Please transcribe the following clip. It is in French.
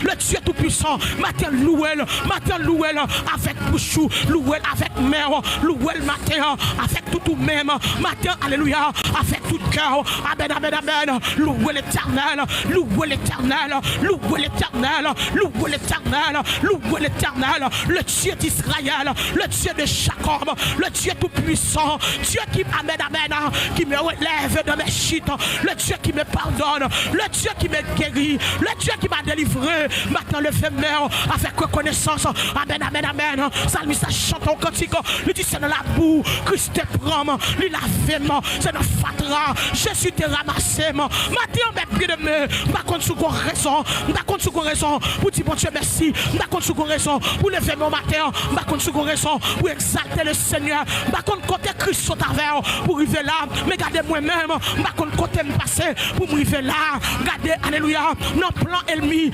le Dieu tout-puissant, matin louel, avec bouchou, louel avec mère, louel matin, avec tout même, matin, alléluia, avec tout cœur, amen, amen, amen, louel l'éternel, louel l'éternel, louel l'éternel, louel l'éternel, louel l'éternel, le Dieu d'Israël, le Dieu de Jacob, le Dieu tout-puissant, Dieu qui, amen, amen, qui me relève de mes chutes, le Dieu qui me pardonne, le Dieu qui me guérit, le Dieu qui m'a délivré, matin le fait mère avec reconnaissance, amen, amen, amen, salmiste chante en cantique, lui dit c'est dans la boue, Christ te prend, lui lavement, c'est dans fatra, Jésus te ramassé, matin mes pieds de me, ma compte sous raison, ma compte sous raison, pour dire bon Dieu merci, ma compte sous raison, pour lever mon matin, ma compte sous raison, pour exalter le Seigneur, ma compte côté Christ au travers, pour arriver là, mais gardez moi-même, ma compte côté me passer, pour m'arriver là, gardez, alléluia, non plan ennemi,